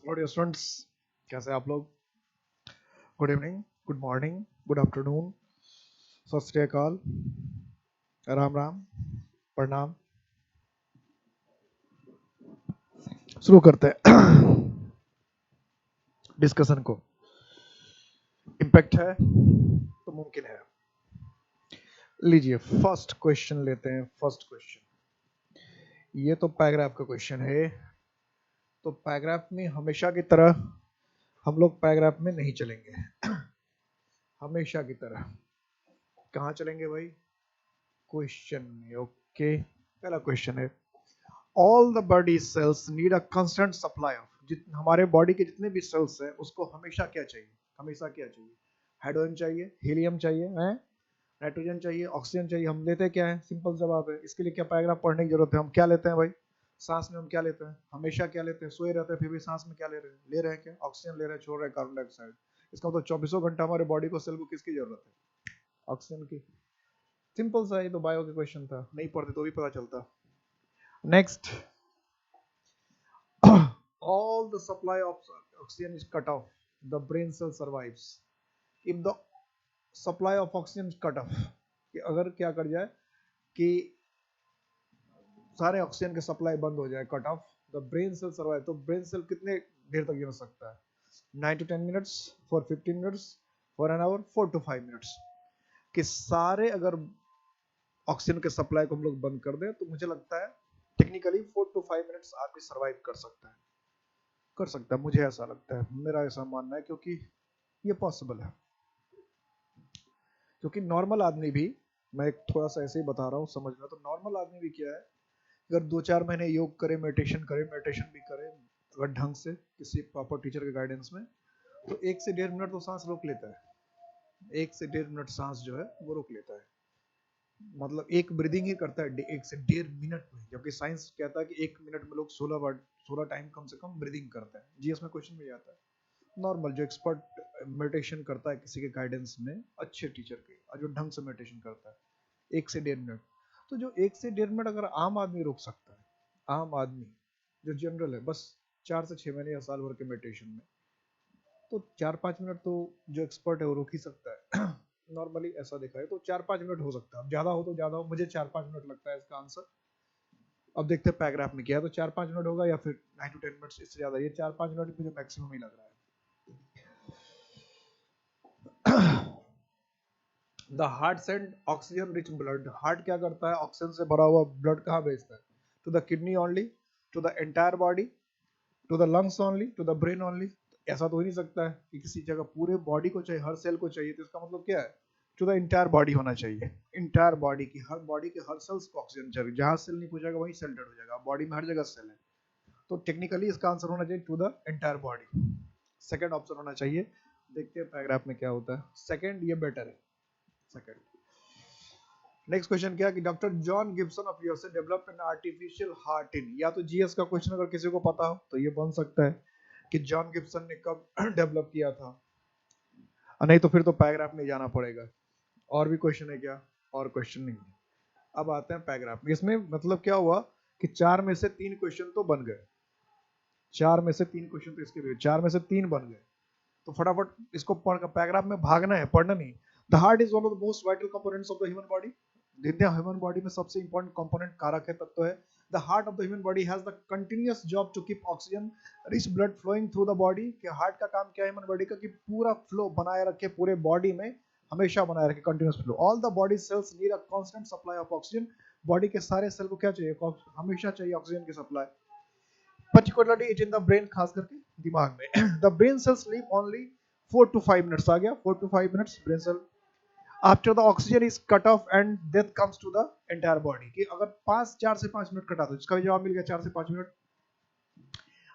Hello dear students, कैसे हैं आप लोग? Good evening, good morning, good afternoon, सत श्री अकाल, राम राम, प्रणाम। शुरू करते हैं डिस्कशन को। इम्पैक्ट है तो मुमकिन है। लीजिए फर्स्ट क्वेश्चन लेते हैं। फर्स्ट क्वेश्चन, ये तो पैराग्राफ का क्वेश्चन है। तो पैराग्राफ में हमेशा की तरह हम लोग पैराग्राफ में नहीं चलेंगे। हमेशा की तरह कहाँ चलेंगे भाई? क्वेश्चन में। ओके, पहला क्वेश्चन है, all the body cells need a constant supply of. हमारे बॉडी के जितने भी सेल्स हैं उसको हमेशा क्या चाहिए? हमेशा क्या चाहिए? हाइड्रोजन चाहिए, हीलियम चाहिए, हैं, नाइट्रोजन चाहिए, ऑक्सीजन चाहिए। हम लेते क्या है? सिंपल जवाब है। इसके लिए क्या पैराग्राफ पढ़ने की जरूरत है? हम क्या लेते हैं भाई? सांस में हम क्या लेते हैं? हमेशा क्या लेते हैं? सोए रहते हैं फिर भी सांस में क्या ले रहे हैं? ले रहे हैं क्या? ऑक्सीजन ले रहे हैं, छोड़ रहे हैं कार्बन डाइऑक्साइड। इसका मतलब 24 घंटा हमारे बॉडी को, सेल को किसकी जरूरत है? ऑक्सीजन की। सिंपल सा, ये तो बायो का क्वेश्चन था, नहीं पढ़ते तो भी पता चलता। Next, all the supply of oxygen is cut off, the brain cell survives. If the supply of oxygen is cut off, कि अगर क्या कर जाए कि सारे ऑक्सीजन के सप्लाई बंद हो जाए, cut off, the brain cell survive, तो ब्रेन सेल कितने देर तक जीना सकता है? 9 to 10 minutes, for 15 minutes, for an hour, 4 to 5 minutes. कि सारे अगर ऑक्सीजन के सप्लाई को हम लोग बंद कर दें तो मुझे लगता है टेक्निकली 4 to 5 मिनट्स आदमी सर्वाइव कर सकता है। कर सकता है, मुझे ऐसा लगता है, मेरा ऐसा मानना है, क्योंकि ये पॉसिबल है। क्योंकि नॉर्मल आदमी भी, मैं थोड़ा सा ऐसे ही बता रहा हूँ समझना, तो नॉर्मल आदमी भी क्या है, अगर 2-4 महीने योग करे, मेडिटेशन भी करे अगर ढंग से किसी प्रॉपर टीचर के गाइडेंस में, तो 1 से 1.5 मिनट तो सांस रोक लेता है। 1 से 1.5 मिनट सांस जो है वो रोक लेता है। मतलब एक ब्रीदिंग ही करता है 1 से 1.5 मिनट में, जबकि साइंस कहता है कि 1 मिनट में लोग 16 टाइम कम से कम ब्रीदिंग करते हैं। जीएस में क्वेश्चन भी आता है। नॉर्मल जो एक्सपर्ट मेडिटेशन करता है किसी के गाइडेंस में, अच्छे टीचर के, और जो ढंग से मेडिटेशन करता है, 1 से 1.5 मिनट। तो जो 1 से 1.5 मिनट अगर आम आदमी रोक सकता है, आम आदमी जो जनरल है, बस 4 से 6 महीने या साल भर के मेडिटेशन में, तो 4-5 मिनट तो जो एक्सपर्ट है वो रोक ही सकता है। नॉर्मली ऐसा देखा है तो 4-5 मिनट हो सकता है। ज्यादा हो तो ज्यादा हो, मुझे 4-5 मिनट लगता है इसका आंसर। अब देखते हैं पैराग्राफ में क्या है, तो 4-5 मिनट होगा या फिर 9 to 10 मिनट, इससे ज्यादा। ये 4-5 मिनट मुझे मैक्सिमम ही लग रहा है। The heart send oxygen rich blood. Heart क्या करता है? ऑक्सीजन से भरा हुआ ब्लड कहाँ भेजता है? To the kidney only, to the entire body, to the lungs only, to the brain only. ऐसा तो हो नहीं सकता है कि किसी जगह पूरे बॉडी को चाहिए, हर सेल को चाहिए। तो इसका मतलब क्या है? टू द इंटायर बॉडी होना चाहिए। इंटायर बॉडी की, हर बॉडी के हर सेल्स को ऑक्सीजन चाहिए। जहां सेल नहीं पहुंचेगा वहीं सेल डेड हो जाएगा। बॉडी में हर जगह सेल है, तो टेक्निकली इसका आंसर होना चाहिए to the entire body. Second option होना चाहिए। देखते हैं पैराग्राफ में क्या होता है। सेकंड ये बेटर है, सेकंड। नेक्स्ट क्वेश्चन क्या कि doctor John Gibson of USA develop an artificial heart in. या तो जीएस का क्वेश्चन अगर किसी को पता हो तो ये बन सकता है कि जॉन गिब्सन ने कब डेवलप किया था, और नहीं तो फिर तो पैराग्राफ में जाना पड़ेगा। और भी क्वेश्चन है क्या? और क्वेश्चन नहीं है। अब आते हैं पैराग्राफ में। इसमें मतलब क्या हुआ कि 4 में से 3 क्वेश्चन तो बन गए। 4 में से 3 क्वेश्चन तो इसके भी, 4 में से 3 बन गए। तो फटाफट इसको पढ़, पैराग्राफ में भागना है, पढ़ना नहीं। The heart is one of the most vital components of the human body. Human body में सबसे इंपॉर्टेंट कंपोनेंट, कारक है, तत्व है। The heart of the human body has the continuous job to keep oxygen rich blood flowing through the body. कि heart का काम क्या है ह्यूमन बॉडी का? कि पूरा फ्लो बनाए रखे पूरे बॉडी में, हमेशा बनाए रखे continuous flow. All the body cells need a constant supply of oxygen. Body के सारे सेल को क्या चाहिए? हमेशा चाहिए ऑक्सीजन की supply. Particularly it in the brain, खास करके दिमाग में। The brain cells live only 4 to 5 minutes. आ गया 4 to 5 minutes brain cell after the oxygen is cut off and death comes to the entire body. कि अगर 4 से 5 मिनट कटा दो, इसका भी जवाब मिल गया 4 से 5 मिनट।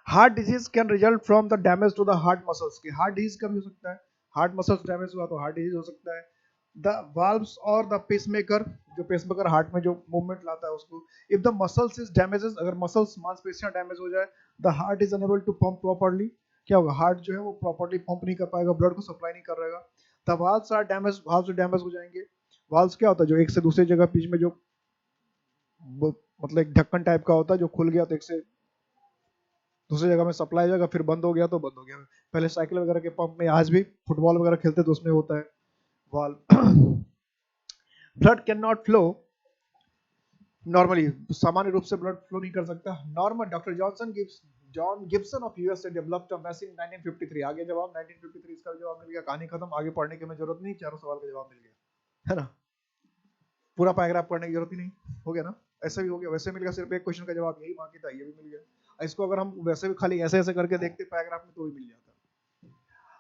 Heart disease can result from the damage to the heart muscles. की हार्ट डिजीज का भी हो सकता है, हार्ट मसल्स डैमेज हुआ तो हार्ट डिजीज हो सकता है। द वाल्व्स और द पेसमेकर, जो पेसमेकर हार्ट में जो मूवमेंट लाता है उसको। If the muscles is damages, अगर मसल्स मांसपेशियां डैमेज हो जाए, the heart is unable to pump properly. क्या होगा? हार्ट जो है वो प्रॉपर्ली पंप नहीं कर पाएगा, ब्लड को सप्लाई नहीं कर रहेगा। The valves are damage, valves damage हो जाएंगे। वाल्व्स क्या होता है? जो एक से दूसरी जगह बीच में जो मतलब एक ढक्कन टाइप का होता है, जो खुल गया तो एक से दूसरी जगह में सप्लाई हो जाएगा, फिर बंद हो गया तो बंद हो गया। पहले साइकिल वगैरह के पंप में, आज भी फुटबॉल वगैरह खेलते तो उसमें होता है valve. Blood can not flow normally, सामान्य रूप से ब्लड फ्लो नहीं कर सकता normal. Doctor John Gibson of USA developed a machine 1953। आगे जवाब 1953, इसका जवाब मिल गया, कहानी खत्म, आगे पढ़ने की हमें जरूरत नहीं, चारों सवाल का जवाब मिल गया, है ना। पूरा पैराग्राफ पढ़ने की जरूरत ही नहीं, हो गया ना। ऐसे भी हो गया, वैसे मिल गया, सिर्फ एक क्वेश्चन का जवाब यही बाकी था, ये भी मिल गया। इसको अगर हम वैसे भी खाली ऐसे ऐसे करके देखते पैराग्राफ में तो भी मिल जाता।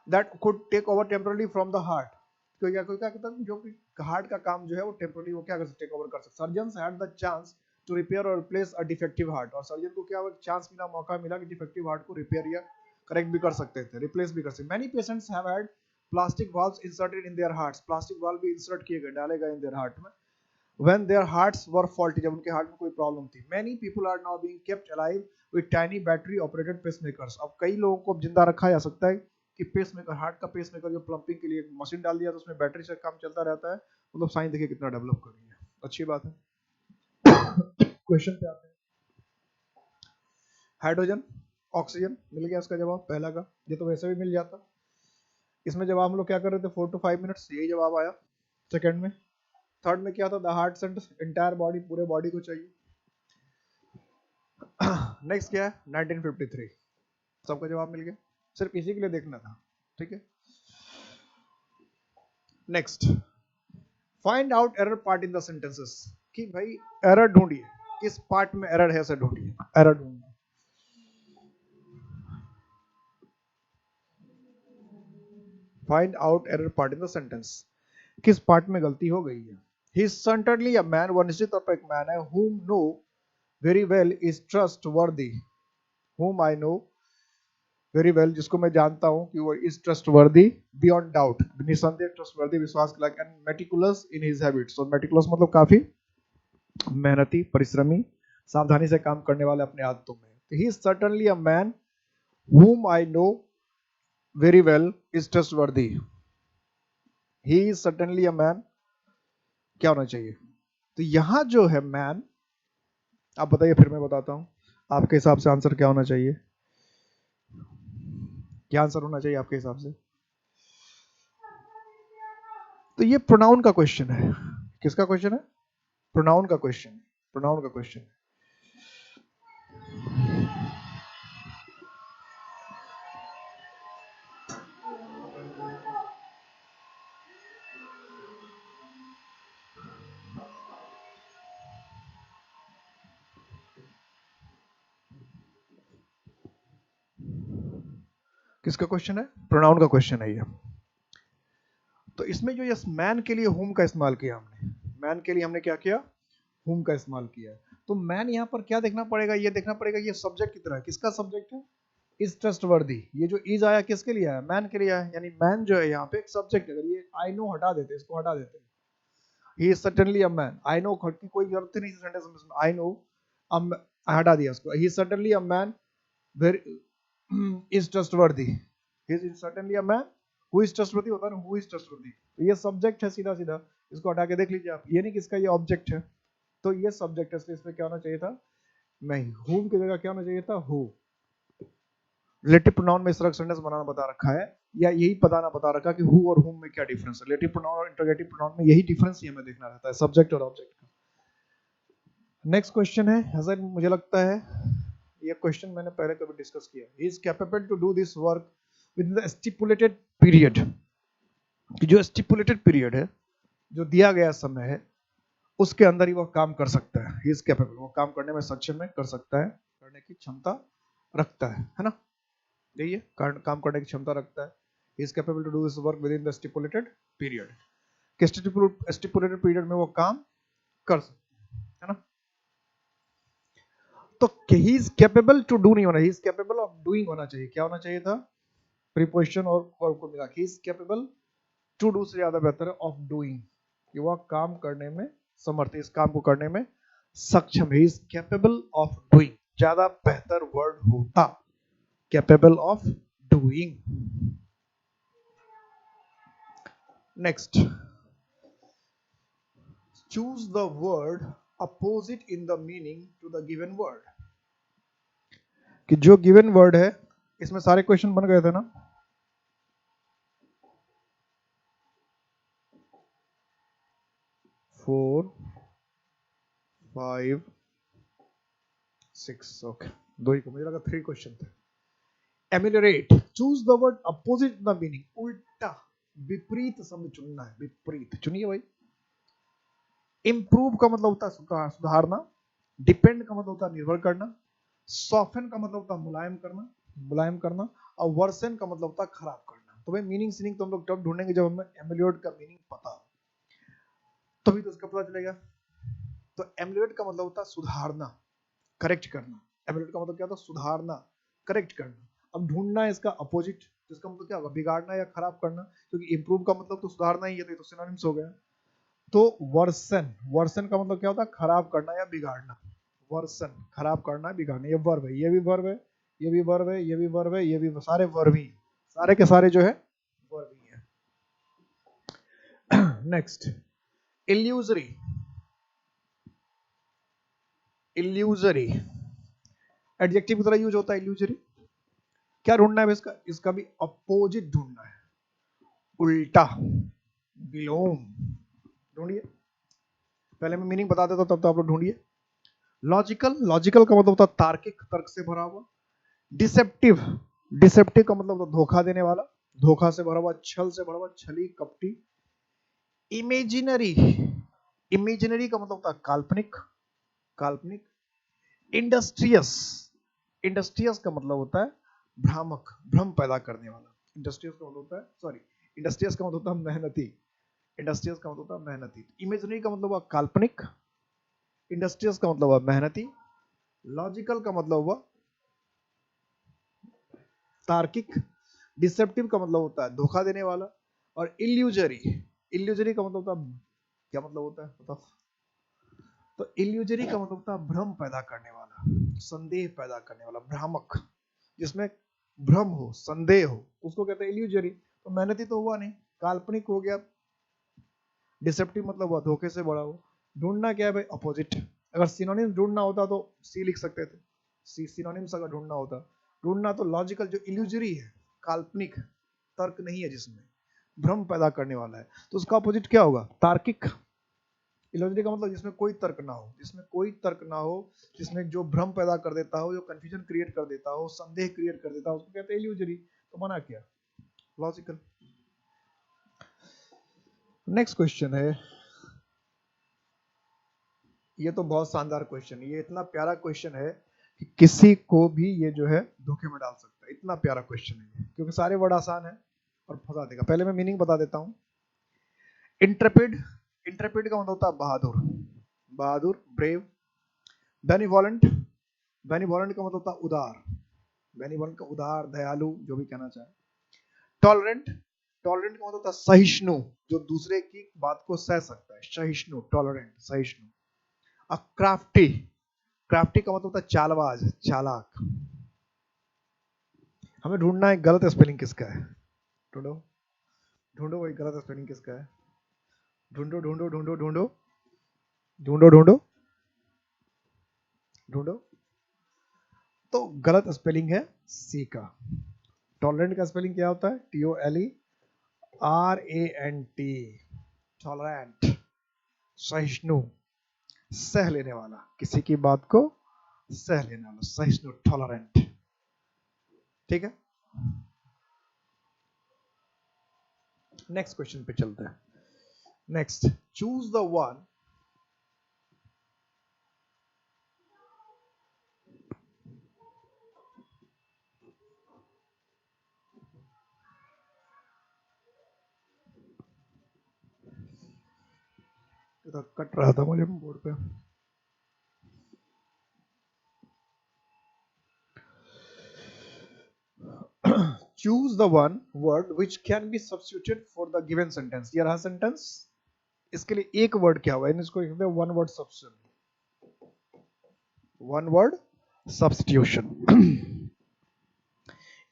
That could take over temporarily from the heart, तो क्या कोई क्या कहता है, जो कि हार्ट का काम जो है वो टेम्परली वो क्या कर सकते, टेक ओवर कर सकते। Surgeons had the chance to repair और रिप्लेस अ डिफेक्टिव हार्ट, और सर्जन को क्या चांस मिला, मौका मिला कि डिफेक्टिव हार्ट को रिपेयर या करेक्ट भी कर सकते थे, रिप्लेस भी कर सकते। Many patients have had plastic valves inserted in their hearts, plastic valve भी इंसर्ट किए गए, डाले गए इन देयर हार्ट में। When their hearts were faulty, जब उनके हार्ट में कोई प्रॉब्लम थी। Many people are now being kept alive with tiny battery operated pacemakers, अब कई लोगों को जिंदा रखा जा सकता है कि पेसमेकर, हार्ट का पेसमेकर जो पंपिंग के लिए एक मशीन डाल दिया तो उसमें बैटरी से काम चलता रहता है। मतलब साइंस देखिए कितना डेवलप कर रही है, अच्छी बात है। क्वेश्चन पे आते हैं। हाइड्रोजन ऑक्सीजन मिल गया इसका जवाब पहला का, ये तो वैसे भी मिल जाता। इसमें जवाब हम लोग क्या कर रहे थे, 4 to 5 मिनट्स, यही जवाब आया सेकंड में। थर्ड में क्या था, the heart centres entire body, पूरे बॉडी को चाहिए। नेक्स्ट क्या है, 1953, सबका जवाब मिल गया, सिर्फ इसी के लिए देखना था, ठीक है। Next, find out error part in the sentences, कि भाई एरर ढूंढिए, किस पार्ट में एरर है ऐसे ढूंढिए, एरर ढूंढना। Find out error part in the sentence, किस पार्ट में गलती हो गई है। He is certainly a man, वो निश्चित तौर पर एक मैन है, whom know very well is trustworthy, whom I know very well, जिसको मैं जानता हूं कि वो is trustworthy beyond doubt, निसंदेह ट्रस्ट वर्दी, विश्वास के लायक, and meticulous in his habits, और मेटिकुलस मतलब काफी मेहनती, परिश्रमी, सावधानी से काम करने वाले अपने आदतों में। ही is certainly a man whom I know very well is trustworthy, he is certainly a man, क्या होना चाहिए। तो यहां जो है मैन, आप बताइए, फिर मैं बताता हूं आपके हिसाब से आंसर क्या होना चाहिए, क्या आंसर होना चाहिए आपके हिसाब से। तो ये प्रोनाउन का क्वेश्चन है, किसका क्वेश्चन है, प्रोनाउन का क्वेश्चन, प्रोनाउन का क्वेश्चन। किसका क्वेश्चन है, प्रोनाउन का क्वेश्चन है ये। तो इसमें जो यस मैन के लिए हुम का इस्तेमाल किया हमने, मैन के लिए हमने क्या किया, हुम का इस्तेमाल किया है। तो मैन यहाँ पर क्या देखना पड़ेगा, ये देखना पड़ेगा ये सब्जेक्ट की तरह, किसका सब्जेक्ट है, इज ट्रस्टवर्दी। ये जो इज आया किसके लिए आया, मैन के लिए आया, यानी मैन जो है यहाँ पे एक सब्जेक्ट है। अगर ये आई नो हटा देते, इसको हटा देते, ही is certainly a man, I know की कोई जरूरत ही नहीं सेंटेंस में, आई नो हटा दिया उसको, ही is certainly a man very is trustworthy, he is certainly a man who is trustworthy, होता है ना, हु इज ट्रस्टवर्दी, तो ये सब्जेक्ट है सीधा सीधा, इसको हटा के देख लीजिए आप, ये नहीं किसका, ये ऑब्जेक्ट है, तो ये सब्जेक्ट है, इसलिए इसमें क्या होना चाहिए था, नहीं, हुम की जगह क्या होना चाहिए था, हु। रिलेटिव प्रोनाउन में इस तरह सेंटेंस बनाना बता रखा है, या यही बताना बता रखा कि हु और हुम में क्या डिफरेंस है। रिलेटिव प्रोनाउन और इंटरोगेटिव प्रोनाउन में यही डिफरेंस ही हमें देखना रहता है, सब्जेक्ट और ऑब्जेक्ट का। नेक्स्ट क्वेश्चन है, हजर मुझे लगता है ये क्वेश्चन मैंने पहले कभी डिस्कस किया, he is capable to do this work with the stipulated period, जो स्टिपुलेटेड पीरियड है, जो दिया गया समय है, उसके अंदर ही वह काम कर सकता है। ही इज कैपेबल, वो काम करने में सक्षम है, कर सकता है, करने की क्षमता रखता है ना, यही है, काम करने की क्षमता रखता है। He is capable to do this work within the stipulated period, कि स्टिपुलेटेड पीरियड में वो काम कर सकता है ना। तो he is capable to do नहीं होना, he is capable of doing होना चाहिए, क्या होना चाहिए था, प्रीपोजिशन और वर्ब को मिला, he is capable to do से ज्यादा बेहतर है ऑफ डूइंग, कि वह काम करने में समर्थ, इस काम को करने में सक्षम है। इज कैपेबल ऑफ डूइंग, ज्यादा बेहतर वर्ड होता, capable of doing. Next, choose the word opposite in the meaning to the given word, कि जो गिवन वर्ड है, इसमें सारे क्वेश्चन बन गए थे ना? 4, 5, 6, ओके, दो ही को, मुझे लगा 3 क्वेश्चन थे। Ameliorate, choose the word opposite the meaning, उल्टा विपरीत शब्द चुनना है, विपरीत चुनिए भाई। इंप्रूव का मतलब होता है सुधारना, डिपेंड का मतलब होता है निर्भर करना, सॉफ्टन का मतलब होता है मुलायम करना, और वर्सन का मतलब होता है खराब करना। तो भाई मीनिंग सीनिंग तो हम लोग तब ढूंढेंगे जब हमें एमिलियरेट का मीनिंग पता हो, तभी तो उसका पता चलेगा। तो एमिलियरेट का मतलब होता है सुधारना, करेक्ट करना। एमिलियरेट का मतलब क्या होता है? सुधारना, करेक्ट करना। अब ढूंढना है इसका अपोजिट, जिसका मतलब क्या होगा? बिगाड़ना या खराब करना, क्योंकि इंप्रूव का मतलब तो सुधारना ही है, तो सिनोनिम्स हो गया। तो वर्सन, वर्सन का मतलब क्या होता है? खराब करना या बिगाड़ना। वर्सन, खराब करना, बिगाड़ना, ये वर्ब है, ये भी वर्ब है, ये भी वर्ब है, ये भी वर्ब है, ये भी, सारे वर्ब ही, सारे के सारे जो है वर्ब ही है। नेक्स्ट, इल्यूजरी, इल्यूजरी एडजेक्टिव की तरह यूज होता है इल्यूजरी। क्या ढूंढना है इसका? इसका भी अपोजिट ढूंढना है, उल्टा, विलोम। ढूंढिए, पहले मैं मीनिंग बता देता हूं, तब तो आप लोग ढूंढिए। लॉजिकल, लॉजिकल का मतलब होता है तार्किक, तर्क से भरा हुआ। डिसेप्टिव, डिसेप्टिव का मतलब धोखा देने वाला, धोखा से भरा हुआ, छल से भरा हुआ, छली, कपटी। इमेजिनरी, इमेजिनरी का मतलब होता है काल्पनिक, काल्पनिक। इंडस्ट्रियस, इंडस्ट्रियस का मतलब होता है भ्रामक, भ्रम पैदा करने वाला। इंडस्ट्रियस का मतलब होता है, सॉरी, इंडस्ट्रियस का मतलब होता है मेहनती, इंडस्ट्रियस का मतलब होता है मेहनती। इमेजिनरी का मतलब हुआ काल्पनिक, इंडस्ट्रियस का मतलब हुआ मेहनती, लॉजिकल का मतलब हुआ तार्किक, डिसेप्टिव का मतलब होता है धोखा देने वाला, और इल्यूजरी, इल्यूजरी का मतलब होता है, क्या मतलब होता है बताओ? तो इल्यूजरी का मतलब होता है भ्रम पैदा करने वाला, संदेह पैदा करने वाला, भ्रामक, जिसमें भ्रम हो, संदेह हो, उसको कहते हैं इल्यूजरी। तो मेहनती तो हुआ नहीं, काल्पनिक हो गया, डिसेप्टिव मतलब हुआ धोखे से बड़ा हो। ढूंढना क्या है भाई? अपोजिट। अगर सिनोनिम्स ढूंढना होता तो सी लिख सकते थे, सी सिनोनिम्स अगर ढूंढना होता। ढूंढना तो लॉजिकल, जो इल्यूजरी है, काल्पनिक, तर्क नहीं है, जिसमें भ्रम पैदा करने वाला है, तो उसका अपोजिट क्या होगा? तार्किक। इलॉजिकल का मतलब जिसमें कोई तर्क ना हो, जिसमें कोई तर्क ना हो, जिसमें जो भ्रम पैदा कर देता हो, जो कंफ्यूजन क्रिएट कर देता हो, संदेह क्रिएट कर देता हो, उसको कहते हैं इल्यूजरी। तो बना क्या? लॉजिकल। नेक्स्ट क्वेश्चन है, ये तो बहुत शानदार क्वेश्चन है, ये इतना प्यारा क्वेश्चन है कि किसी को भी ये जो है धोखे में डाल सकता है, इतना प्यारा क्वेश्चन है, क्योंकि सारे वर्ड आसान है और फंसा देगा। पहले मैं मीनिंग बता देता हूँ। इंट्रेपिड, इंट्रेपिड का मतलब होता है बहादुर, बहादुर, ब्रेव। बेनिवोलेंट, बेनिवोलेंट का मतलब होता है उदार, बेनिवोलेंट का उदार, दयालु, जो भी कहना चाहे। टॉलरेंट, टॉलरेंट का मतलब होता है सहिष्णु, जो दूसरे की बात को सह सकता है, सहिष्णु, टॉलरेंट, सहिष्णु। अब क्राफ्टी, क्राफ्टी का मतलब होता है चालबाज, चालाक। हमें ढूंढना है गलत स्पेलिंग किसका है, ढूंढो, ढूंढो वही गलत स्पेलिंग किसका है, ढूंढो ढूंढो ढूंढो ढूंढो ढूंढो ढूंढो ढूंढो। तो गलत स्पेलिंग है सी का। टॉलरेंट का स्पेलिंग क्या होता है? TOLERANT, टॉलरेंट, सहिष्णु, सह लेने वाला, किसी की बात को सह लेने वाला, सहिष्णु, टॉलरेंट। ठीक है, नेक्स्ट क्वेश्चन पे चलते हैं। Next, choose the one, cut रहा था मुझे बोर्ड पे। choose the one word which can be substituted for the given sentence। ये रहा सेंटेंस, इसके लिए एक वर्ड क्या हुआ, इसको कहते हैं one word substitution, one word substitution.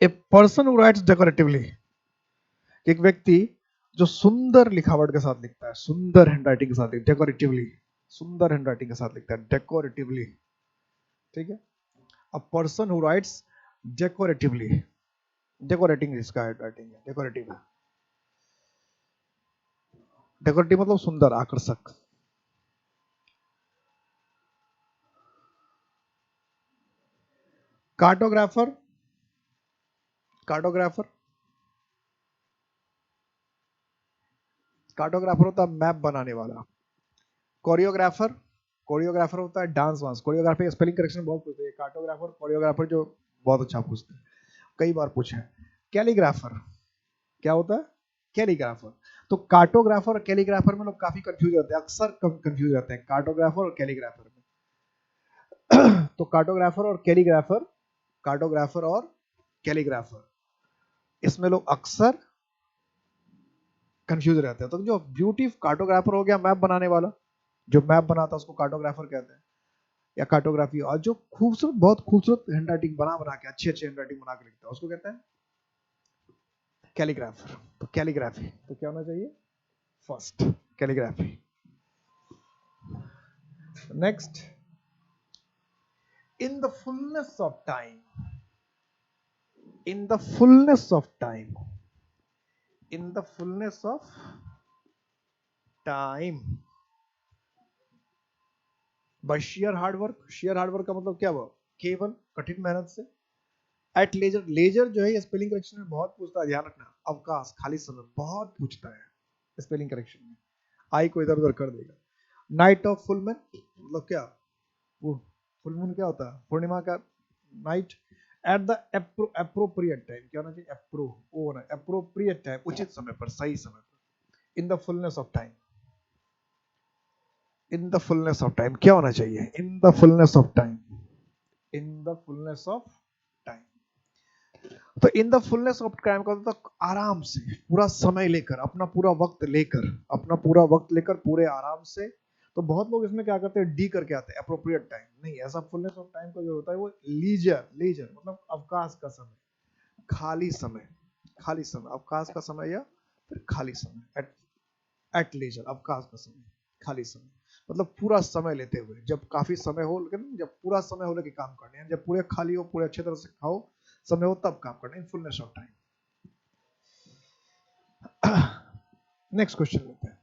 A person who writes decoratively, एक व्यक्ति जो सुंदर लिखावट के साथ लिखता है, सुंदर हैंडराइटिंग के साथ, डेकोरेटिवली, सुंदर हैंडराइटिंग के साथ लिखता है, डेकोरेटिवली। ठीक है, a person who writes decoratively, decorating इसका राइटिंग है, डेकोरेटिव। डेकोरेटिव मतलब सुंदर, आकर्षक। कार्टोग्राफर, कार्टोग्राफर, कार्टोग्राफर होता है मैप बनाने वाला। कोरियोग्राफर, कोरियोग्राफर होता है डांस वांस। कोरियोग्राफी स्पेलिंग करेक्शन बहुत पूछते हैं, कार्टोग्राफर कोरियोग्राफर जो बहुत अच्छा पूछते हैं, कई बार पूछे हैं। कैलीग्राफर क्या होता है? कैलीग्राफर। तो कार्टोग्राफर और कैलीग्राफर में लोग काफी कंफ्यूज रहते हैं, अक्सर कंफ्यूज रहते हैं कार्टोग्राफर और कैलीग्राफर में। तो कार्टोग्राफर और कैलीग्राफर, कार्टोग्राफर और कैलीग्राफर, इसमें लोग अक्सर कंफ्यूज रहते हैं। तो जो ब्यूटी कार्टोग्राफर हो गया मैप बनाने वाला, जो मैप बनाता है उसको कार्टोग्राफर कहते हैं या कार्टोग्राफी। और जो खूबसूरत, बहुत खूबसूरत हैंडराइटिंग बना बना के, अच्छी अच्छी हैंडराइटिंग बना के लिखता है उसको कहते हैं कैलीग्राफर। तो कैलीग्राफी तो क्या होना चाहिए? First, calligraphy. Next, in the fullness of time, in the fullness of time, in the fullness of time, by sheer hard work. Sheer hard work का मतलब क्या हुआ? केवल कठिन मेहनत से। एट लेजर, लेजर जो है स्पेलिंग करेक्शन में बहुत पूछता है, ध्यान रखना। अवकाश, खाली समय, बहुत पूछता है स्पेलिंग करेक्शन में, आई को इधर उधर कर देगा। नाइट ऑफ फुल मून मतलब क्या? वो फुल मून क्या होता है? पूर्णिमा का night. At the appropriate time, क्या होना चाहिए? अप्रोप्रिएट टाइम, उचित समय पर, सही समय पर। In the fullness of time, in the fullness of time क्या होना चाहिए? In the fullness of time, in the fullness of time. तो in the fullness of time का मतलब आराम से, पूरा समय लेकर, अपना पूरा वक्त लेकर, अपना पूरा वक्त लेकर पूरे आराम से। तो बहुत लोग इसमें क्या करते हैं, डी करके आते हैं, अप्रोप्रिएट टाइम नहीं। ऐसा फुलनेस ऑफ टाइम का जो होता है वो लीजर, लीजर मतलब अवकाश का समय, खाली समय, खाली समय, अवकाश का समय या फिर खाली समय। एट लीजर, अवकाश का समय, खाली समय मतलब पूरा समय लेते हुए, जब काफी समय हो, लेकिन जब पूरा समय हो लेके काम करने हैं, जब पूरे खाली हो, पूरे अच्छे तरह से खाओ, समय हो तब काम करना है, fullness of time. Next question लेते हैं।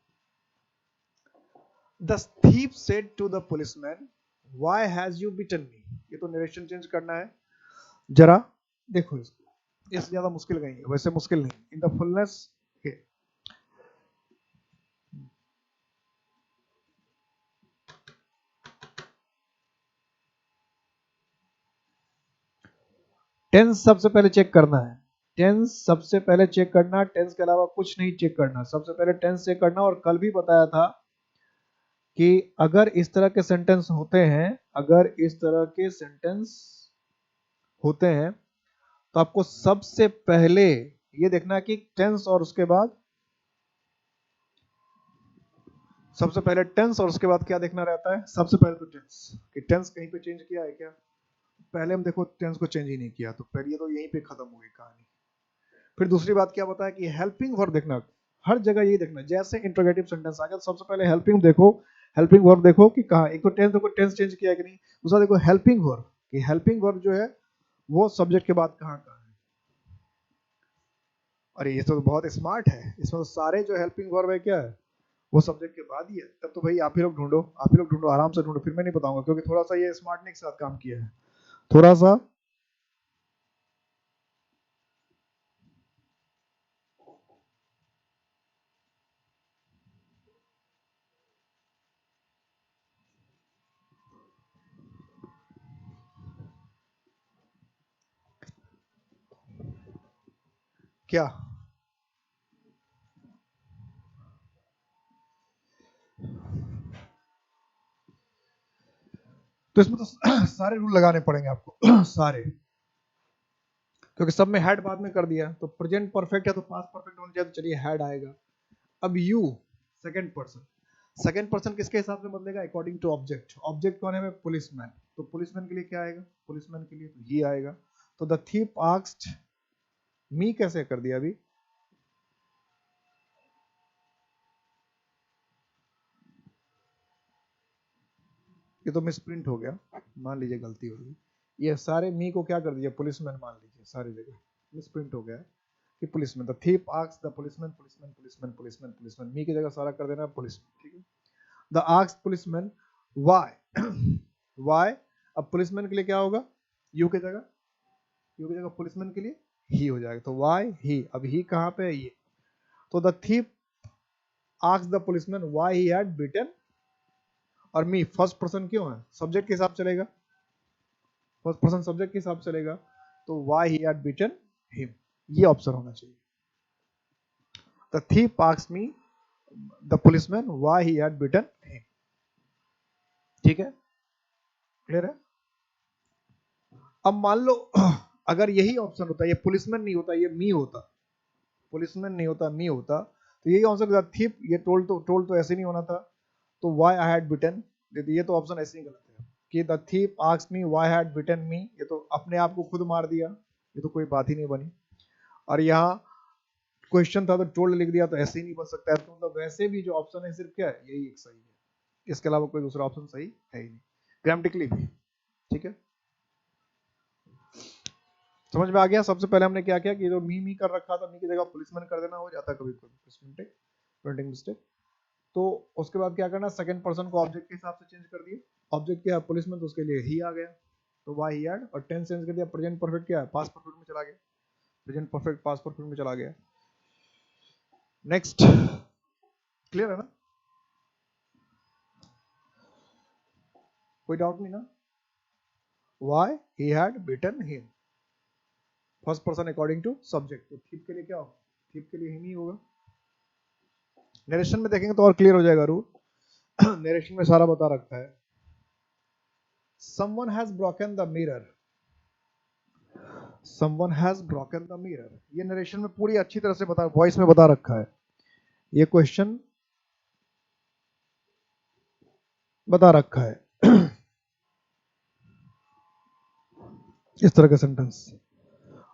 The thief said to the policeman, why has you beaten me. ये तो नरेशन चेंज करना है, जरा देखो इसको, इससे ज्यादा मुश्किल नहीं है, वैसे मुश्किल नहीं। इन द फुलनेस, टेंस सबसे पहले चेक करना है, टेंस सबसे पहले चेक करना, टेंस के अलावा कुछ नहीं चेक करना, सबसे पहले टेंस चेक करना। और कल भी बताया था कि अगर इस तरह के सेंटेंस होते हैं, अगर इस तरह के सेंटेंस होते हैं, तो आपको सबसे पहले ये देखना कि टेंस और उसके बाद, सबसे पहले टेंस और उसके बाद क्या देखना रहता है? सबसे पहले तो टेंस, कि टेंस कहीं पे चेंज किया है क्या। पहले हम देखो टेंस को चेंज ही नहीं किया, तो पहले तो यहीं पे खत्म हो गई कहानी। फिर दूसरी बात क्या बताया कि हेल्पिंग वर्ब देखना, हर जगह यही देखना। जैसे इंट्रोगेटिव सेंटेंस आ गया, सबसे पहले हेल्पिंग देखो, हेल्पिंग वर्ब देखो कि कहाँ, एक तो टेंस देखो, टेंस चेंज किया है कि नहीं। दूसरा देखो हेल्पिंग वर्ब, कि हेल्पिंग वर्ब जो है वो सब्जेक्ट के बाद कहाँ कहाँ है। अरे ये तो बहुत स्मार्ट है, इसमें तो सारे जो हेल्पिंग वर्ब है क्या है, वो सब्जेक्ट के बाद ही है। तब तो भाई आप ही लोग ढूंढो, आप ही लोग ढूंढो, आराम से ढूंढो, फिर मैं नहीं बताऊंगा, क्योंकि थोड़ा सा ये स्मार्टनेस के साथ काम किया है, थोड़ा सा। क्या, तो इसमें तो सारे रूल लगाने पड़ेंगे आपको, सारे, क्योंकि सब में हैड बाद में कर दिया। तो प्रेजेंट परफेक्ट है तो पास्ट परफेक्ट होना चाहिए, तो चलिए हैड आएगा। अब you, second person, second person किसके हिसाब से बदलेगा? According to object. ऑब्जेक्ट कौन है? पुलिसमैन। तो पुलिसमैन के लिए क्या आएगा? पुलिसमैन के लिए तो ये आएगा। तो द थीप आस्क्ड मी कैसे कर दिया अभी? ये तो मिसप्रिंट हो गया, मान लीजिए गलती हो गई। ये सारे मी को क्या कर दिया, पुलिसमैन मान लीजिए, सारी जगह मिसप्रिंट हो गया है कि policeman. The thief asks the policeman, policeman policeman policeman policeman, me की जगह सारा कर देना पुलिसमैन, ठीक है। The asks policeman why, why, अब पुलिसमैन के लिए क्या होगा, यू की जगह, यू की जगह पुलिसमैन के लिए ही हो जाएगा, तो व्हाई ही, अब ही कहाँ पे है, ये। तो the thief asks the policeman why he had beaten, और मी फर्स्ट पर्सन क्यों है, सब्जेक्ट के हिसाब चलेगा, फर्स्ट पर्सन सब्जेक्ट के हिसाब चलेगा, तो why he had beaten him, ये ऑप्शन होना चाहिए। The thief asked me, the policeman, why he had beaten him, ठीक है, क्लियर है। अब मान लो अगर यही ऑप्शन होता, ये पुलिसमैन नहीं होता, ये मी होता, पुलिसमैन नहीं होता, मी होता, तो यही आंसर था थीप, ये टोल्ड तो ऐसे नहीं होना था, तो व्हाई आई हैड बिटन, ये तो ऑप्शन ऐसे ही गलत है कि the thief asked me why had beaten me, ये तो अपने आप को खुद मार दिया, ये तो कोई बात ही नहीं बनी। और यहाँ क्वेश्चन था तो टोल्ड लिख दिया, तो ऐसे ही नहीं बन सकता है, तो मतलब वैसे भी जो ऑप्शन है सिर्फ क्या है, यही एक सही है, इसके अलावा कोई दूसरा ऑप्शन सही है ही नहीं, ग्रामेटिकली भी, ठीक है। समझ में आ गया। सबसे पहले हमने क्या किया कि जो मी कर रखा था, मी की जगह पुलिसमैन कर देना, हो जाता है कभी कभी प्रिंटिंग मिस्टेक। तो उसके बाद क्या करना, सेकंड पर्सन को ऑब्जेक्ट के हिसाब से चेंज कर दिया, ऑब्जेक्ट क्या है पुलिसमैन, तो उसके लिए ही आ गया, तो वाई ही हैड, और टेंस चेंज कर दिया, प्रेजेंट परफेक्ट क्या है, पास्ट परफेक्ट में चला गया, प्रेजेंट परफेक्ट पास्ट परफेक्ट में चला गया। नेक्स्ट, क्लियर है ना, कोई डाउट नहीं ना। Why he had beaten him, first person according to subject, तो थीप के लिए क्या होगा, थीप के लिए हिम ही होगा। नरेशन में देखेंगे तो और क्लियर हो जाएगा रूल। नरेशन में सारा बता रखा है। someone has broken the mirror, someone has broken the mirror, ये नरेशन में पूरी अच्छी तरह से बता, वॉइस में बता रखा है, ये क्वेश्चन बता रखा है। इस तरह का सेंटेंस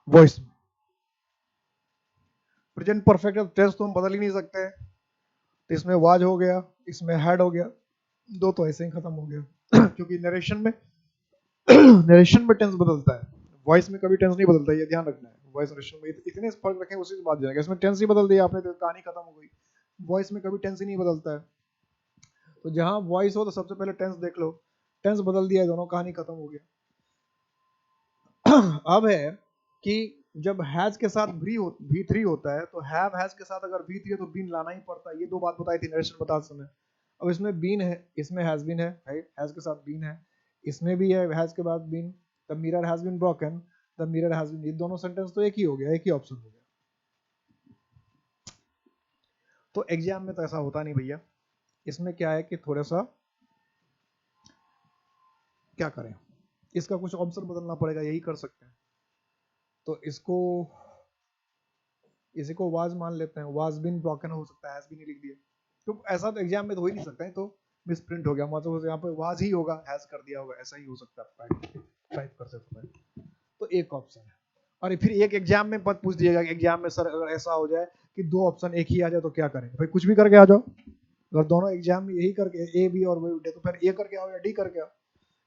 वॉइस में। प्रेजेंट परफेक्ट टेंस तो हम बदल ही नहीं सकते, तो इसमें वाज हो गया, इसमें हैड हो गया, दो तो ऐसे ही खत्म हो गया। क्योंकि नरेशन में नरेशन में टेंस बदलता है, वॉइस में कभी टेंस नहीं बदलता, ये ध्यान रखना है। वॉइस नरेशन में इतने फर्क रखें, उसी से बात जाएगा। इसमें टेंस ही बदल दिया आपने तो कहानी खत्म हो गई। वॉइस में कभी टेंस ही नहीं बदलता है, तो जहां वॉइस हो तो सबसे पहले टेंस देख लो, टेंस बदल दिया, दोनों कहानी खत्म हो गया। अब है कि जब हैज के साथ भी थ्री होता है, तो हैव हैज के साथ अगर भी थ्री है तो बीन लाना ही पड़ता है, ये दो बात बताई थी नरेशन बताते समय। अब इसमें बीन है, इसमें हैज बीन है, हैज के साथ बीन है, इसमें भी है हैज के बाद been, the mirror has been broken, the mirror has been, ये दोनों सेंटेंस तो एक ही हो गया, एक ही ऑप्शन हो गया। तो एग्जाम में तो ऐसा होता नहीं भैया, इसमें क्या है कि थोड़ा सा क्या करें, इसका कुछ ऑप्शन बदलना पड़ेगा, यही कर सकते हैं। तो इसको, इसी को वाज मान लेते हैं, वाज बीन ब्रोकन हो सकता है, हैज बीन लिख दिया, तो ऐसा तो एग्जाम में तो हो ही नहीं सकता है, तो मिस प्रिंट हो गया, मतलब यहाँ पे वाज ही होगा, हैज कर दिया होगा, ऐसा ही हो सकता है, टाइप कर सकते हैं। तो एक ऑप्शन है। और फिर एक एग्जाम में पद पूछ दिएगा, एग्जाम में सर अगर ऐसा हो जाए कि दो ऑप्शन एक ही आ जाए तो क्या करें, भाई कुछ भी करके आ जाओ, अगर दोनों एग्जाम में यही करके ए बी और वही उठे, तो फिर ए करके आओ या डी करके आओ,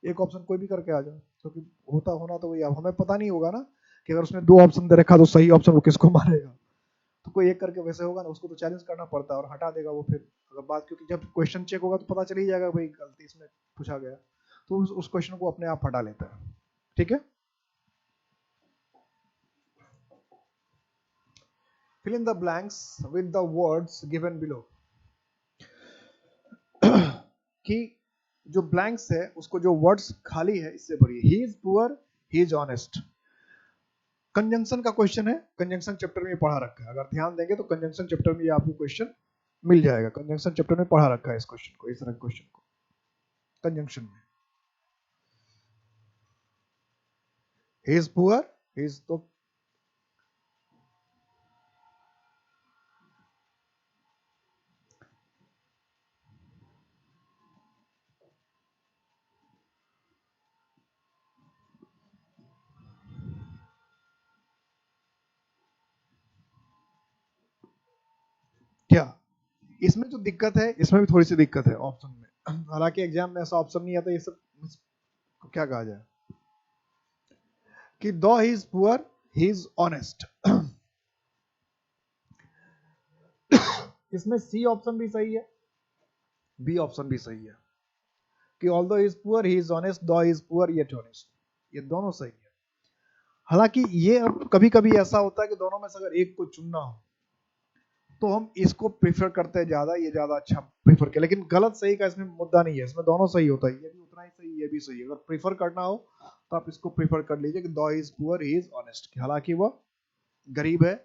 एक ऑप्शन कोई भी करके आ जाओ, क्योंकि होता होना तो वही, अब हमें पता नहीं होगा ना कि अगर उसने दो ऑप्शन दे रखा तो सही ऑप्शन वो किसको मारेगा, तो कोई एक करके वैसे होगा ना, उसको तो चैलेंज करना पड़ता है और हटा देगा वो फिर अगर बात, क्योंकि जब क्वेश्चन चेक होगा तो पता चल ही जाएगा भाई गलती इसमें पूछा गया, तो उस क्वेश्चन को अपने आप हटा लेता है, ठीक है। Fill in the blanks with the words given below, कि जो ब्लैंक्स है उसको, जो वर्ड्स खाली है इससे भरिए। ही is poor, he is honest, conjunction का क्वेश्चन है, कंजंक्शन चैप्टर में पढ़ा रखा है, अगर ध्यान देंगे तो कंजंक्शन चैप्टर में आपको क्वेश्चन मिल जाएगा, कंजंक्शन चैप्टर में पढ़ा रखा है इस क्वेश्चन को, इस तरह के क्वेश्चन को कंजंक्शन में। ही इज पुअर, ही इज, तो क्या इसमें जो दिक्कत है, इसमें भी थोड़ी सी दिक्कत है ऑप्शन में, हालांकि एग्जाम में ऐसा ऑप्शन नहीं आता, ये सब क्या कहा जाए, कि दो he is poor he is honest. इसमें सी ऑप्शन भी सही है, बी ऑप्शन भी सही है कि although he is poor he is honest, though he is poor yet honest, ये दोनों सही है। हालांकि ये अब कभी कभी ऐसा होता है कि दोनों में से अगर एक को चुनना हो तो हम इसको प्रीफर करते हैं ज्यादा, ये ज्यादा अच्छा प्रीफर किया, लेकिन गलत सही का इसमें मुद्दा नहीं है, इसमें दोनों सही होता है, ये भी उतना ही सही ये भी सही है। अगर प्रीफर करना हो तो आप इसको प्रीफर कर लीजिए कि दो he is poor he is honest, हालांकि वो गरीब है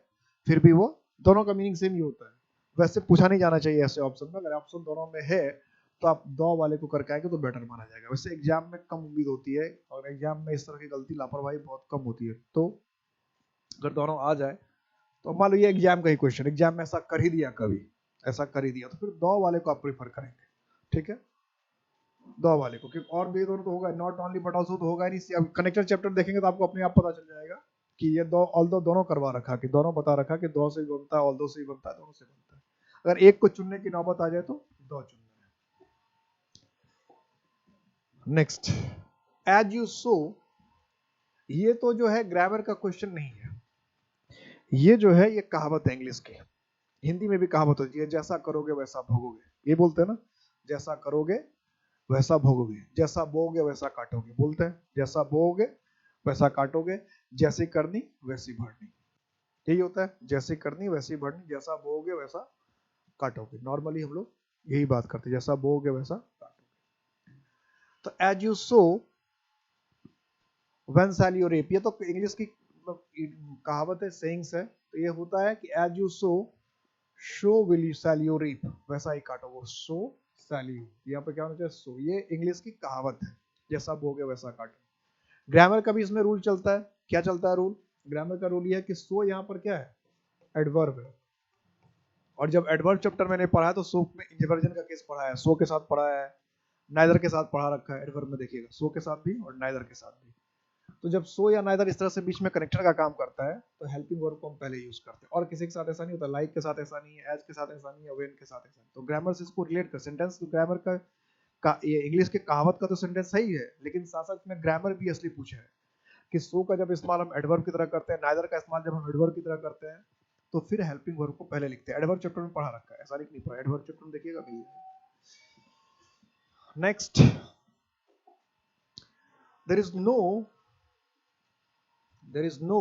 फिर भी वो, दोनों का मीनिंग सेम ही होता है। वैसे पूछा नहीं जाना चाहिए ऐसे ऑप्शन में, अगर ऑप्शन दोनों में है तो आप दो वाले को करके आएंगे तो बेटर माना जाएगा। वैसे एग्जाम में कम उम्मीद होती है और एग्जाम में इस तरह की गलती लापरवाही बहुत कम होती है, तो अगर दोनों आ जाए तो मान लो ये एग्जाम का ही क्वेश्चन, एग्जाम में ऐसा कर ही दिया, कभी ऐसा कर ही दिया, तो फिर दो वाले को आप प्रीफर करेंगे, ठीक है, दो वाले को, क्योंकि और भी दोनों तो होगा, नॉट ओनली बट ऑल्सो तो होगा नहीं। अब कनेक्टर चैप्टर देखेंगे तो आपको अपने आप पता चल जाएगा कि ये दो ऑल दो दोनों करवा रखा, कि दोनों बता रखा कि दो से बनता है, ऑल दो से बनता है, दोनों से बनता है। अगर एक को चुनने की नौबत आ जाए तो दो चुनना है। नेक्स्ट, एज यू सो, ये तो जो है ग्रामर का क्वेश्चन नहीं है, ये जो है ये कहावत है इंग्लिश की, हिंदी में भी कहावत होती है, जैसा करोगे वैसा भोगोगे, ये बोलते हैं ना, जैसा करोगे वैसा भोगोगे, जैसा बोओगे वैसा काटोगे, बोलते हैं जैसा बोओगे वैसा काटोगे, जैसी करनी वैसी भरनी, यही होता है, जैसी करनी वैसी भरनी, जैसा बोओगे वैसा काटोगे, नॉर्मली हम लोग यही बात करते हैं, जैसा बोओगे वैसा काटोगे। तो as you sow when shall you reap, ये तो इंग्लिश की कहावत है, सेइंग्स है, तो ये होता है कि as you sow so will you shall you reap, वैसा ही काटोगे, सो शैल यू, यहाँ पे क्या होना चाहिए सो, ये इंग्लिश की कहावत है, जैसा बोगे वैसा काटो। ग्रामर का भी इसमें रूल चलता है, क्या चलता है रूल, ग्रामर का रूल ये है कि सो यहाँ पर क्या है, एडवर्ब है, और जब एडवर्ब चैप्टर मैंने पढ़ा है तो सो में इंवर्जन का केस पढ़ा है, सो के साथ पढ़ा है, नाइदर के साथ पढ़ा रखा है, एडवर्ब में देखिएगा सो के साथ भी और नाइदर के साथ भी। तो जब सो या नाइदर इस तरह से बीच में कनेक्टर का काम करता है तो हेल्पिंग वर्ब को हम पहले यूज करते हैं, और किसी के साथ ऐसा नहीं होता, लाइक के साथ ऐसा नहीं है, एज के साथ ऐसा नहीं है, वेन के साथ ऐसा नहीं। तो ग्रामर से इसको रिलेट कर, सेंटेंस ग्रामर का ये इंग्लिश के कहावत का तो सेंटेंस सही है, लेकिन साथ साथ में ग्रामर भी असली पूछा है कि सो का जब इस्तेमाल हम एडवर्ब की तरह करते हैं, नाइदर का इस्तेमाल जब हम एडवर्ब की तरह करते हैं, तो फिर हेल्पिंग वर्ब को पहले लिखते हैं। एडवर्ब चैप्टर में पढ़ा रखा है, ऐसा नहीं पढ़ा, एडवर्ब चैप्टर में देखिएगा मिल जाएगा। Next, there is no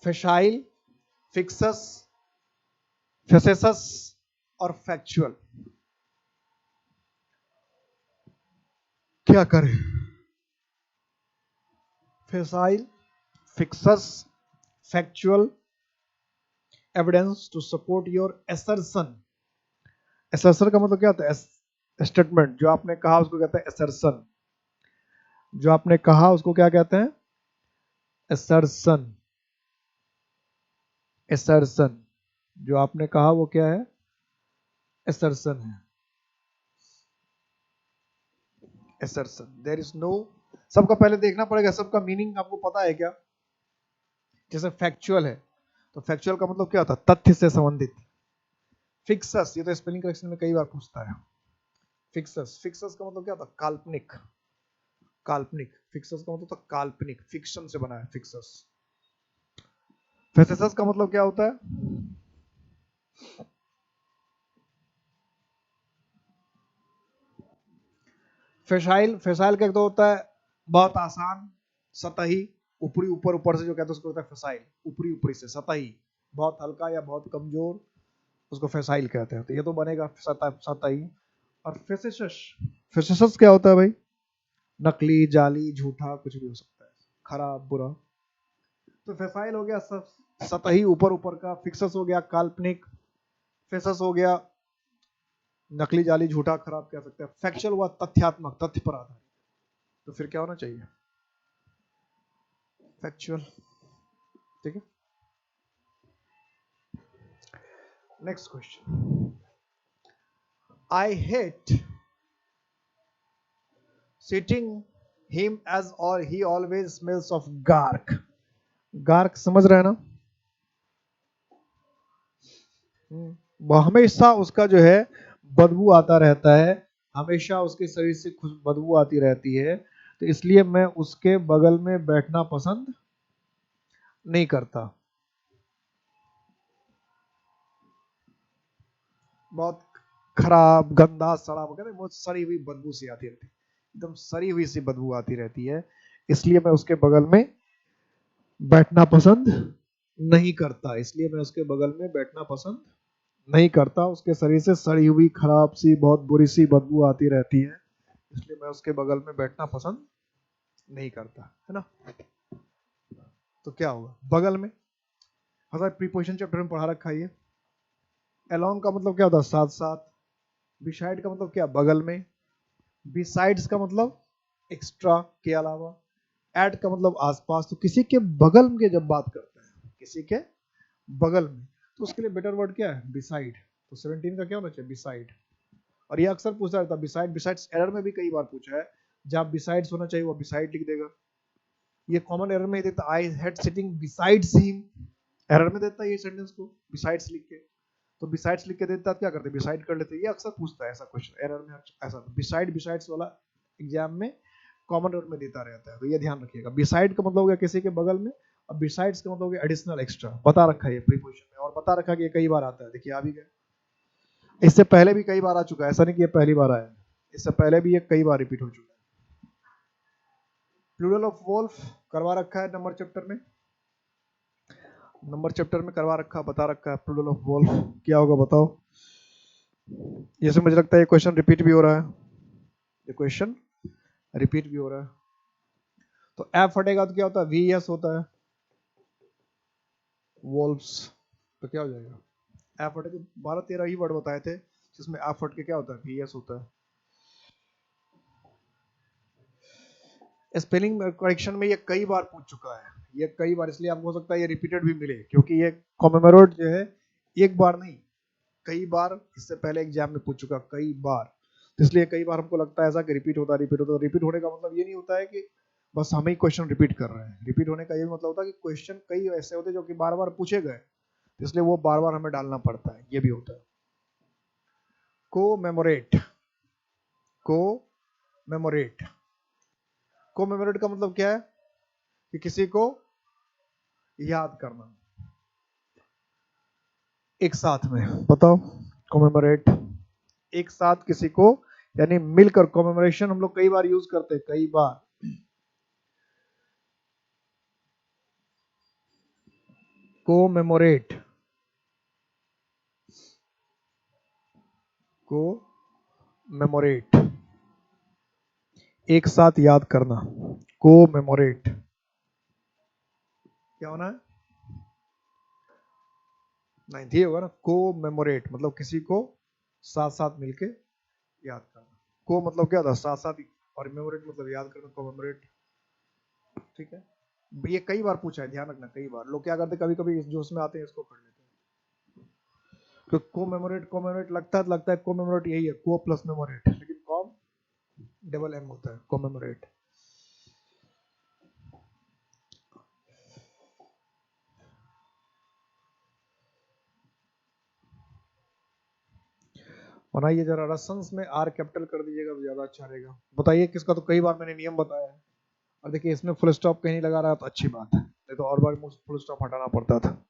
facile, fixus, facetious और factual, क्या करें, facile, fixus, factual evidence to support your assertion। assertion का मतलब क्या होता है, स्टेटमेंट, जो आपने कहा उसको कहते हैं assertion, जो आपने कहा उसको क्या कहते हैं, assertion, assertion, जो आपने कहा वो क्या है, assertion है, assertion। there is no, सबका पहले देखना पड़ेगा, सबका मीनिंग आपको पता है क्या, जैसे फैक्चुअल है तो फैक्चुअल का मतलब क्या होता है, तथ्य से संबंधित। फिक्सस, ये तो स्पेलिंग करेक्शन में कई बार पूछता है, फिक्सस, फिक्सस का मतलब क्या होता है, काल्पनिक, काल्पनिक, फिक्सस का मतलब काल्पनिक, फिक्शन से बना है फिक्सस। फेसेसस का मतलब क्या होता है, फेसाइल, फेसाइल का तो होता है बहुत आसान, सतही, ऊपरी, ऊपर ऊपर से जो कहते हैं उसको होता है फेसाइल, ऊपरी ऊपरी से, सतही, बहुत हल्का या बहुत कमजोर, उसको फेसाइल कहते हैं, तो ये तो बनेगा सतही। और फेसेसस, फेसेसस क्या होता है भाई, नकली, जाली, झूठा, कुछ भी हो सकता है, खराब, बुरा। तो फेसाइल हो गया सतही, ऊपर ऊपर का, फिक्सस हो गया काल्पनिक, फेसस हो गया नकली, जाली, झूठा, खराब कह सकते हैं, फैक्चुअल हुआ तथ्यात्मक, तथ्य पर आधारित, तो फिर क्या होना चाहिए, फैक्चुअल, ठीक है। Next question, I hate sitting him as और he always smells of garlic, garlic समझ रहे हैं ना, वो हमेशा उसका जो है बदबू आता रहता है, हमेशा उसके शरीर से बदबू आती रहती है, तो इसलिए मैं उसके बगल में बैठना पसंद नहीं करता। बहुत खराब, गंदा, सड़ा वगैरह, बहुत सड़ी हुई बदबू सी आती रहती है, एकदम सड़ी हुई सी बदबू आती रहती है, इसलिए मैं उसके बगल में बैठना पसंद नहीं करता। इसलिए मैं उसके बगल में बैठना पसंद नहीं करता। उसके शरीर से सड़ी हुई, खराब सी, बहुत बुरी सी बदबू आती रहती है, इसलिए मैं उसके बगल में बैठना पसंद नहीं करता, है ना। तो क्या होगा बगल में, हमारे प्रीपोजिशन चैप्टर में पढ़ा रखा है ये। अलोंग का मतलब क्या होता है, साथ साथ। बिसाइड का मतलब क्या, बगल में। बिसाइड्स का मतलब एक्स्ट्रा, के अलावा। एट का मतलब आसपास। तो किसी के बगल में जब बात करते हैं, किसी के बगल में, तो उसके लिए बेटर वर्ड क्या है, बिसाइड। तो 17 का क्या होना चाहिए, बिसाइड। और ये अक्सर पूछा जाता है बिसाइड, बिसाइड्स एरर में भी कई बार पूछा है, जहां बिसाइड्स होना चाहिए वो बिसाइड लिख देगा। ये कॉमन एरर में देता, I had sitting besides him, error में देता है ये सेंटेंस को बिसाइड्स लिख के। तो बिसाइड्स लिख के देता क्या करते, बिसाइड कर लेते। ये अक्सर पूछता है ऐसा क्वेश्चन एरर में, ऐसा बिसाइड बिसाइड्स वाला एग्जाम में कॉमन एरर में देता रहता है, तो ये ध्यान रखिएगा। बिसाइड का मतलब हो गया किसी के बगल में, और बिसाइड्स का मतलब हो गया एडिशनल, एक्स्ट्रा, बता रखा है ये प्रीपोजिशन में, और बता रखा है कि ये कई बार आता है। देखिए आ भी गया, इससे पहले भी कई बार आ चुका है, ऐसा नहीं कि ये पहली बार आया है, इससे पहले भी ये कई बार रिपीट हो चुका है। प्लूरल ऑफ वोल्फ करवा रखा है नंबर चैप्टर में, नंबर चैप्टर में करवा रखा, बता रखा है प्लूरल ऑफ वोल्फ क्या होगा बताओ। ये से मुझे लगता है ये क्वेश्चन रिपीट भी हो रहा है, ये क्वेश्चन रिपीट भी हो रहा है। तो एफ हटेगा तो क्या होता है, वी एस होता है, वोल्फ्स। तो क्या हो जाएगा, एफ हट के 12-13 ही वर्ड बताए थे जिसमें एफ हट के क्या होता है, वी एस होता है। स्पेलिंग करेक्शन में ये कई बार पूछ चुका है, ये कई बार, इसलिए आपको हो सकता है ये रिपीटेड भी मिले, क्योंकि ये कॉमेमोरेट जो है एक बार नहीं, कई बार इससे पहले एग्जाम में पूछ चुका, कई बार। तो इसलिए कई बार हमको लगता है ऐसा कि रिपीट होता, रिपीट होता। रिपीट होने का मतलब ये नहीं होता है कि बस हम ही क्वेश्चन रिपीट कर रहे हैं, रिपीट होने का ये मतलब होता है कि क्वेश्चन कई ऐसे होते हैं जो कि बार बार पूछे गए, इसलिए वो बार बार हमें डालना पड़ता है, ये भी होता है। कोमेमोरेट, कोमेमोरेट, कोमेमोरेट का मतलब क्या है, कि किसी को याद करना एक साथ में, बताओ। कोमेमोरेट, एक साथ किसी को, यानी मिलकर। कोमेमोरेशन हम लोग कई बार यूज करते हैं, कई बार। कोमेमोरेट, कोमेमोरेट, एक साथ याद करना, कोमेमोरेट। क्या होना है, नाइन्थ ये होगा ना, कोमेमोरेट मतलब किसी को साथ साथ मिलके याद करना। को मतलब क्या था, साथ साथ, और मेमोरेट मतलब याद करना, कोमेमोरेट। ठीक है, ये कई बार पूछा है, ध्यान रखना, कई बार। लोग क्या करते, कभी कभी इस जोश में आते हैं इसको पढ़ लेते हैं। तो कोमेमोरेट, कोमेमोरेट लगता है कोमेमोरेट यही है, को प्लस मेमोरेट, लेकिन कॉम डबल एम होता है, कोमेमोरेट। बनाइए जरा, रसंस में आर कैपिटल कर दीजिएगा तो ज्यादा अच्छा रहेगा। बताइए किसका, तो कई बार मैंने नियम बताया है। और देखिए इसमें फुल स्टॉप कहीं नहीं लगा रहा तो अच्छी बात है, नहीं तो और बार फुल स्टॉप हटाना पड़ता था।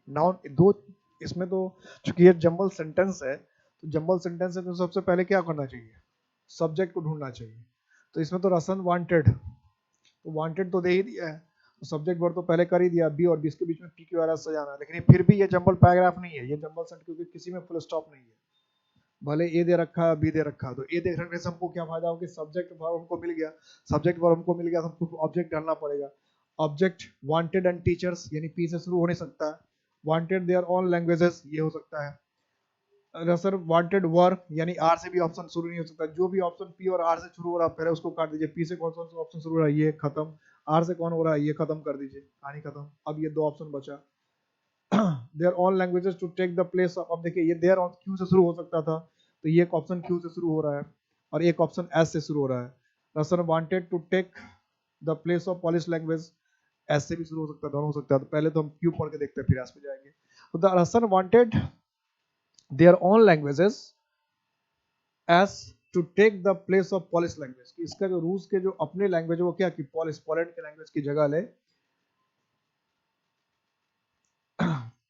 नाउन दो, इसमें तो चूंकि ये जंबल सेंटेंस है, तो जंबल सेंटेंस है तो सबसे पहले क्या करना चाहिए, सब्जेक्ट को ढूंढना चाहिए। तो इसमें तो रसन वांटेड, तो वांटेड तो दे ही दिया है, तो सब्जेक्ट वर्ड तो पहले कर ही दिया, बी और बी के बीच में पी क्यू आर एस सजाना है। लेकिन ये फिर भी ये जंबल पैराग्राफ नहीं है, ये जंबल सेंटेंस, क्योंकि किसी में फुल स्टॉप नहीं है। भले ए दे रखा है, बी दे रखा है, तो ए दे रखने से हमको क्या फायदा हो कि सब्जेक्ट वर्ब हमको मिल गया, सब्जेक्ट वर्ब हमको मिल गया तो हमको ऑब्जेक्ट डालना पड़ेगा। ऑब्जेक्ट वांटेड एंड टीचर्स, यानी पी से शुरू हो नहीं सकता है। वांटेड देयर ऑन लैंग्वेजेस, ये हो सकता है। सर वांटेड वर्क, यानी आर से भी ऑप्शन शुरू नहीं हो सकता। जो भी ऑप्शन पी और आर से शुरू हो रहा है पहले उसको काट दीजिए, पी से कौन सा ऑप्शन शुरू हो रहा है ये खत्म, आर से कौन हो रहा है ये खत्म कर दीजिए, कहानी खत्म। अब ये दो ऑप्शन बचा, their own languages to take the place of. अब देखिए ये देयर ऑन क्यू से शुरू हो सकता था, तो ये एक ऑप्शन क्यू से शुरू हो रहा है, और एक ऑप्शन एस से शुरू हो रहा है। Russians wanted to take the place of Polish language, ऐसे भी शुरू हो सकता है, दोनों हो सकता है। तो पहले तो हम क्यू पढ़ के देखते हैं, फिर एस पे जाएंगे। तो the Russians wanted their own languages as to take the place of Polish language, इसका जो रूस के जो अपने लैंग्वेज वो क्या कि पॉलिश, पोलैंड के लैंग्वेज की जगह ले,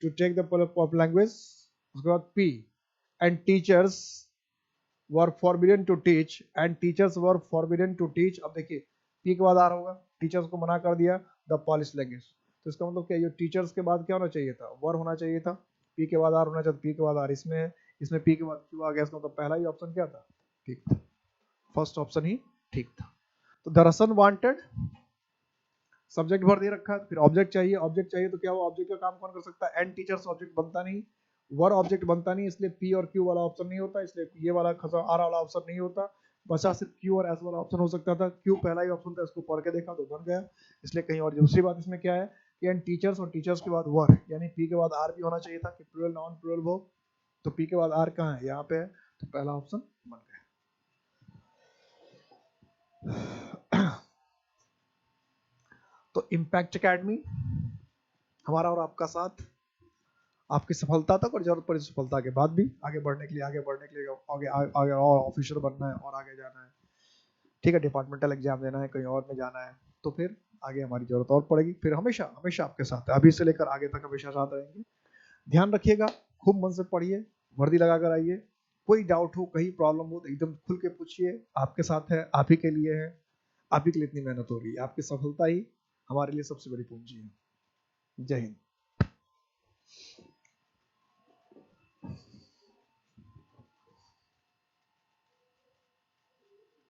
to take the pop language. उसके बाद P, and teachers were forbidden to teach, and teachers were forbidden to teach. अब देखिए पी के बाद आर होगा, टीचर्स को मना कर दिया द पॉलिश लैंग्वेज। तो इसका मतलब क्या, ये टीचर्स के बाद क्या होना चाहिए था, वर होना चाहिए था, पी के बाद आर होना चाहिए, पी के बाद आर इसमें है, इसमें पी के बाद क्यू आ गया, इसका मतलब पहला ही ऑप्शन क्या था, ठीक था, फर्स्ट ऑप्शन ही ठीक था। तो द रसन वांटेड, सब्जेक्ट भर दे रखा है, फिर ऑब्जेक्ट चाहिए, ऑब्जेक्ट चाहिए तो क्या हुआ, ऑब्जेक्ट का काम कौन कर सकता है, एंड टीचर्स, ऑब्जेक्ट बनता नहीं, वर ऑब्जेक्ट बनता नहीं, इसलिए पी और क्यू वाला ऑप्शन नहीं होता, इसलिए ये वाला आर वाला ऑप्शन नहीं होता, बचा सिर्फ क्यू और एस वाला ऑप्शन हो सकता था। क्यू पहला ही ऑप्शन था, इसको पढ़ के देखा तो बन गया, इसलिए कहीं और। दूसरी बात इसमें क्या है कि एंड टीचर्स, और टीचर्स के बाद वर, यानी पी के बाद आर भी होना चाहिए था कि प्लूरल नॉन प्लूरल वो, तो पी के बाद आर कहाँ है, यहाँ पे है, तो पहला ऑप्शन बन गया। तो इम्पैक्ट एकेडमी हमारा और आपका साथ, आपकी सफलता तक और जरूरत पड़ी सफलता के बाद भी आगे बढ़ने के लिए, आगे और ऑफिसर बनना है और आगे जाना है, ठीक है, डिपार्टमेंटल एग्जाम देना है, कहीं और में जाना है, तो फिर आगे हमारी जरूरत और पड़ेगी, फिर हमेशा हमेशा आपके साथ है, अभी से लेकर आगे तक हमेशा साथ रहेंगे। ध्यान रखिएगा, खूब मन से पढ़िए, वर्दी लगा कर आइए, कोई डाउट हो, कहीं प्रॉब्लम हो तो एकदम खुल के पूछिए, आपके साथ है, आप ही के लिए है, आप ही के लिए इतनी मेहनत हो रही है, आपकी सफलता ही हमारे लिए सबसे बड़ी पूंजी है। जय हिंद।